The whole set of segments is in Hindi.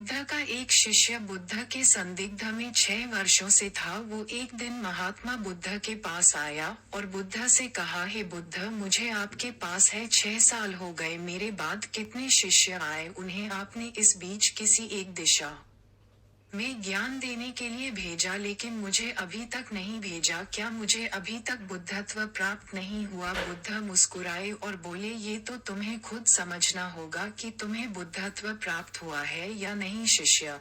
बुद्ध का एक शिष्य बुद्ध के संदिग्ध में 6 वर्षों से था। वो एक दिन महात्मा बुद्ध के पास आया और बुद्ध से कहा, हे बुद्ध, मुझे आपके पास है 6 साल हो गए। मेरे बाद कितने शिष्य आए, उन्हें आपने इस बीच किसी एक दिशा में ज्ञान देने के लिए भेजा, लेकिन मुझे अभी तक नहीं भेजा। क्या मुझे अभी तक बुद्धत्व प्राप्त नहीं हुआ? बुद्ध मुस्कुराए और बोले, ये तो तुम्हें खुद समझना होगा कि तुम्हें बुद्धत्व प्राप्त हुआ है या नहीं। शिष्य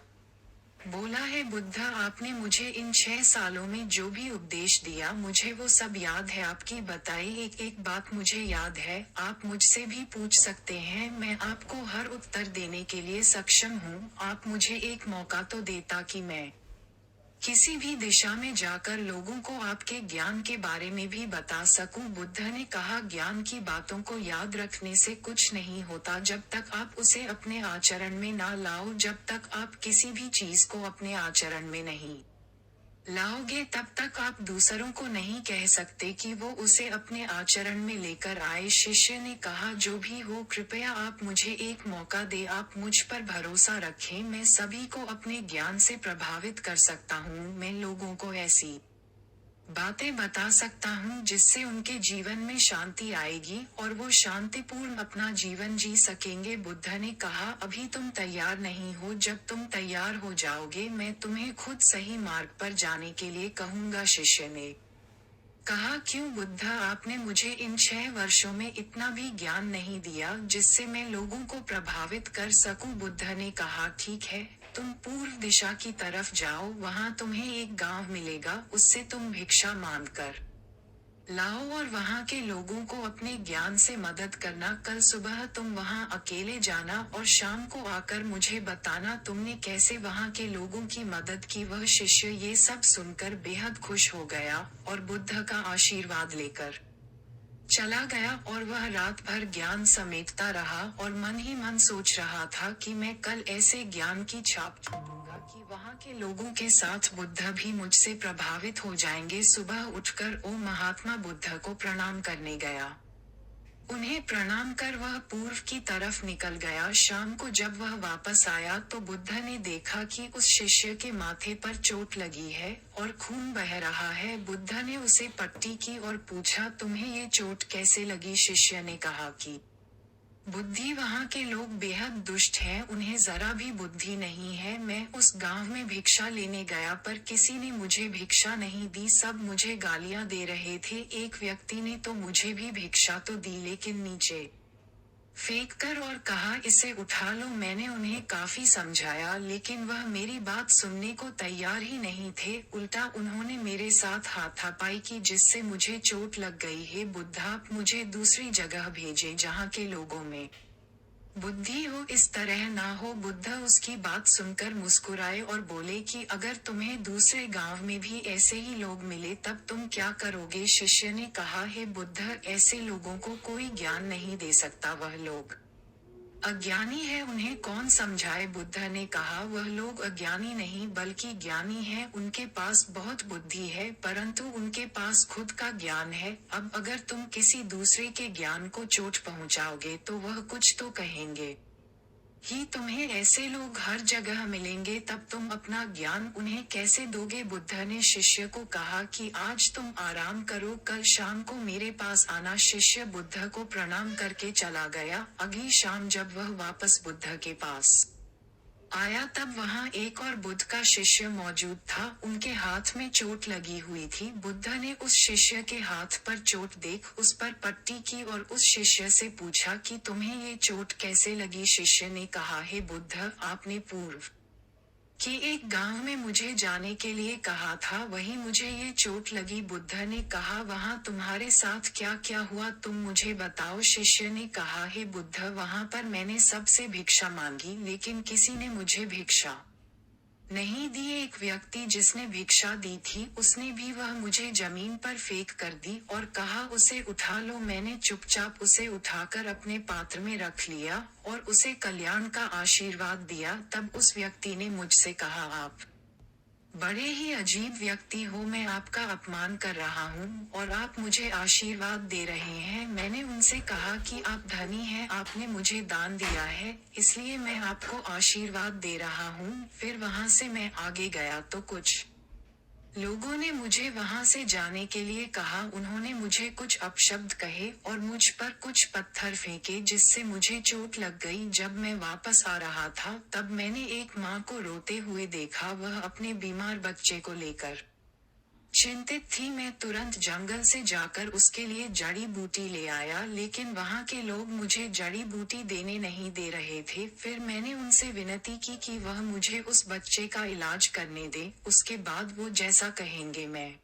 बोला, है बुद्ध, आपने मुझे इन 6 सालों में जो भी उपदेश दिया, मुझे वो सब याद है। आपकी बताई एक एक बात मुझे याद है। आप मुझसे भी पूछ सकते हैं, मैं आपको हर उत्तर देने के लिए सक्षम हूँ। आप मुझे एक मौका तो देता कि मैं किसी भी दिशा में जाकर लोगों को आपके ज्ञान के बारे में भी बता सकूं। बुद्ध ने कहा, ज्ञान की बातों को याद रखने से कुछ नहीं होता जब तक आप उसे अपने आचरण में ना लाओ। जब तक आप किसी भी चीज को अपने आचरण में नहीं लाओगे, तब तक आप दूसरों को नहीं कह सकते कि वो उसे अपने आचरण में लेकर आए। शिष्य ने कहा, जो भी हो, कृपया आप मुझे एक मौका दे। आप मुझ पर भरोसा रखें, मैं सभी को अपने ज्ञान से प्रभावित कर सकता हूँ। मैं लोगों को ऐसी बातें बता सकता हूँ जिससे उनके जीवन में शांति आएगी और वो शांतिपूर्ण अपना जीवन जी सकेंगे। बुद्ध ने कहा, अभी तुम तैयार नहीं हो। जब तुम तैयार हो जाओगे, मैं तुम्हें खुद सही मार्ग पर जाने के लिए कहूँगा। शिष्य ने कहा, क्यों बुद्ध, आपने मुझे इन 6 वर्षों में इतना भी ज्ञान नहीं दिया जिससे मैं लोगों को प्रभावित कर सकूं। बुद्ध ने कहा, ठीक है, तुम पूर्व दिशा की तरफ जाओ, वहां तुम्हें एक गांव मिलेगा, उससे तुम भिक्षा मांग कर लाओ और वहां के लोगों को अपने ज्ञान से मदद करना। कल सुबह तुम वहां अकेले जाना और शाम को आकर मुझे बताना तुमने कैसे वहां के लोगों की मदद की। वह शिष्य ये सब सुनकर बेहद खुश हो गया और बुद्ध का आशीर्वाद लेकर चला गया। और वह रात भर ज्ञान समेटता रहा और मन ही मन सोच रहा था कि मैं कल ऐसे ज्ञान की छाप छोड़ूंगा कि वहां के लोगों के साथ बुद्ध भी मुझसे प्रभावित हो जाएंगे। सुबह उठकर वो महात्मा बुद्ध को प्रणाम करने गया। उन्हें प्रणाम कर वह पूर्व की तरफ निकल गया। शाम को जब वह वापस आया तो बुद्ध ने देखा कि उस शिष्य के माथे पर चोट लगी है और खून बह रहा है। बुद्ध ने उसे पट्टी की और पूछा, तुम्हें ये चोट कैसे लगी? शिष्य ने कहा कि बुद्धि, वहाँ के लोग बेहद दुष्ट हैं, उन्हें जरा भी बुद्धि नहीं है। मैं उस गांव में भिक्षा लेने गया पर किसी ने मुझे भिक्षा नहीं दी, सब मुझे गालियां दे रहे थे। एक व्यक्ति ने तो मुझे भी भिक्षा तो दी, लेकिन नीचे फेंक कर और कहा, इसे उठा लो। मैंने उन्हें काफी समझाया, लेकिन वह मेरी बात सुनने को तैयार ही नहीं थे। उल्टा उन्होंने मेरे साथ हाथापाई की, जिससे मुझे चोट लग गई है। बुद्ध, आप मुझे दूसरी जगह भेजे जहाँ के लोगों में बुद्धि हो, इस तरह ना हो। बुद्ध उसकी बात सुनकर मुस्कुराए और बोले कि अगर तुम्हें दूसरे गांव में भी ऐसे ही लोग मिले तब तुम क्या करोगे? शिष्य ने कहा, हे बुद्ध, ऐसे लोगों को कोई ज्ञान नहीं दे सकता। वह लोग अज्ञानी है, उन्हें कौन समझाए? बुद्ध ने कहा, वह लोग अज्ञानी नहीं बल्कि ज्ञानी हैं। उनके पास बहुत बुद्धि है परंतु उनके पास खुद का ज्ञान है। अब अगर तुम किसी दूसरे के ज्ञान को चोट पहुंचाओगे तो वह कुछ तो कहेंगे ही। तुम्हें ऐसे लोग हर जगह मिलेंगे, तब तुम अपना ज्ञान उन्हें कैसे दोगे? बुद्ध ने शिष्य को कहा कि आज तुम आराम करो, कल शाम को मेरे पास आना। शिष्य बुद्ध को प्रणाम करके चला गया। अगली शाम जब वह वापस बुद्ध के पास आया तब वहां एक और बुद्ध का शिष्य मौजूद था। उनके हाथ में चोट लगी हुई थी। बुद्ध ने उस शिष्य के हाथ पर चोट देख उस पर पट्टी की और उस शिष्य से पूछा कि तुम्हें ये चोट कैसे लगी? शिष्य ने कहा, हे बुद्ध, आपने पूर्व कि एक गांव में मुझे जाने के लिए कहा था, वहीं मुझे ये चोट लगी। बुद्ध ने कहा, वहां तुम्हारे साथ क्या क्या हुआ, तुम मुझे बताओ। शिष्य ने कहा, हे बुद्ध, वहां पर मैंने सबसे भिक्षा मांगी, लेकिन किसी ने मुझे भिक्षा नहीं दी। एक व्यक्ति जिसने भिक्षा दी थी, उसने भी वह मुझे जमीन पर फेंक कर दी और कहा, उसे उठा लो। मैंने चुपचाप उसे उठाकर अपने पात्र में रख लिया और उसे कल्याण का आशीर्वाद दिया। तब उस व्यक्ति ने मुझसे कहा, आप बड़े ही अजीब व्यक्ति हो, मैं आपका अपमान कर रहा हूँ और आप मुझे आशीर्वाद दे रहे हैं। मैंने उनसे कहा कि आप धनी हैं, आपने मुझे दान दिया है, इसलिए मैं आपको आशीर्वाद दे रहा हूँ। फिर वहाँ से मैं आगे गया तो कुछ लोगों ने मुझे वहां से जाने के लिए कहा। उन्होंने मुझे कुछ अपशब्द कहे और मुझ पर कुछ पत्थर फेंके, जिससे मुझे चोट लग गई। जब मैं वापस आ रहा था तब मैंने एक माँ को रोते हुए देखा, वह अपने बीमार बच्चे को लेकर चिंतित थी। मैं तुरंत जंगल से जाकर उसके लिए जड़ी बूटी ले आया, लेकिन वहां के लोग मुझे जड़ी बूटी देने नहीं दे रहे थे। फिर मैंने उनसे विनती की कि वह मुझे उस बच्चे का इलाज करने दे, उसके बाद वो जैसा कहेंगे मैं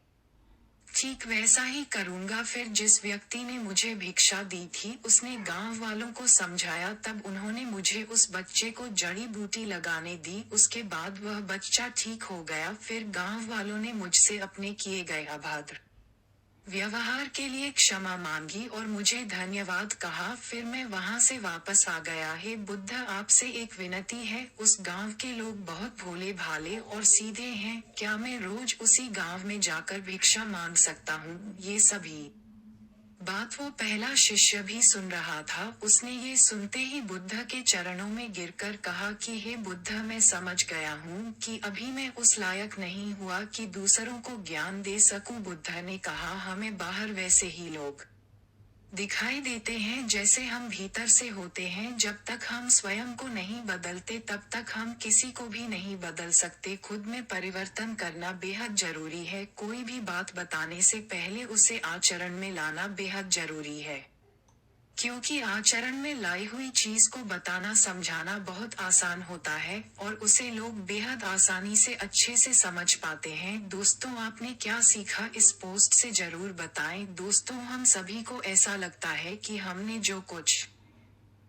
ठीक वैसा ही करूंगा। फिर जिस व्यक्ति ने मुझे भिक्षा दी थी उसने गांव वालों को समझाया, तब उन्होंने मुझे उस बच्चे को जड़ी बूटी लगाने दी। उसके बाद वह बच्चा ठीक हो गया। फिर गांव वालों ने मुझसे अपने किए गए अभद्र व्यवहार के लिए क्षमा मांगी और मुझे धन्यवाद कहा। फिर मैं वहां से वापस आ गया। हे बुद्ध, आपसे एक विनती है, उस गांव के लोग बहुत भोले भाले और सीधे हैं, क्या मैं रोज उसी गांव में जाकर भिक्षा मांग सकता हूँ? ये सभी बात वो पहला शिष्य भी सुन रहा था। उसने ये सुनते ही बुद्ध के चरणों में गिरकर कहा कि हे बुद्ध, मैं समझ गया हूँ कि अभी मैं उस लायक नहीं हुआ कि दूसरों को ज्ञान दे सकूं। बुद्ध ने कहा, हमें बाहर वैसे ही लोग दिखाई देते हैं जैसे हम भीतर से होते हैं। जब तक हम स्वयं को नहीं बदलते तब तक हम किसी को भी नहीं बदल सकते। खुद में परिवर्तन करना बेहद जरूरी है। कोई भी बात बताने से पहले उसे आचरण में लाना बेहद जरूरी है, क्योंकि आचरण में लाई हुई चीज को बताना समझाना बहुत आसान होता है और उसे लोग बेहद आसानी से अच्छे से समझ पाते हैं। दोस्तों, आपने क्या सीखा इस पोस्ट से जरूर बताएं। दोस्तों, हम सभी को ऐसा लगता है कि हमने जो कुछ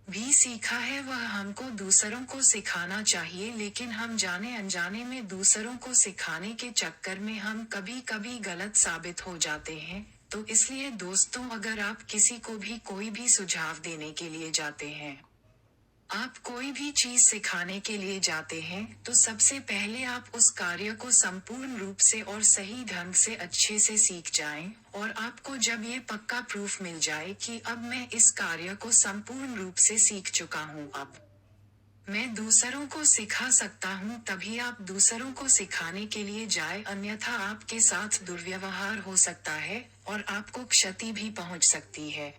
भी सीखा है वह हमको दूसरों को सिखाना चाहिए, लेकिन हम जाने अनजाने में दूसरों को सिखाने के चक्कर में हम कभी कभी गलत साबित हो जाते हैं। तो इसलिए दोस्तों, अगर आप किसी को भी कोई भी सुझाव देने के लिए जाते हैं, आप कोई भी चीज सिखाने के लिए जाते हैं, तो सबसे पहले आप उस कार्य को संपूर्ण रूप से और सही ढंग से अच्छे से सीख जाएं, और आपको जब ये पक्का प्रूफ मिल जाए कि अब मैं इस कार्य को संपूर्ण रूप से सीख चुका हूँ, अब मैं दूसरों को सिखा सकता हूँ, तभी आप दूसरों को सिखाने के लिए जाए। अन्यथा आपके साथ दुर्व्यवहार हो सकता है और आपको क्षति भी पहुँच सकती है।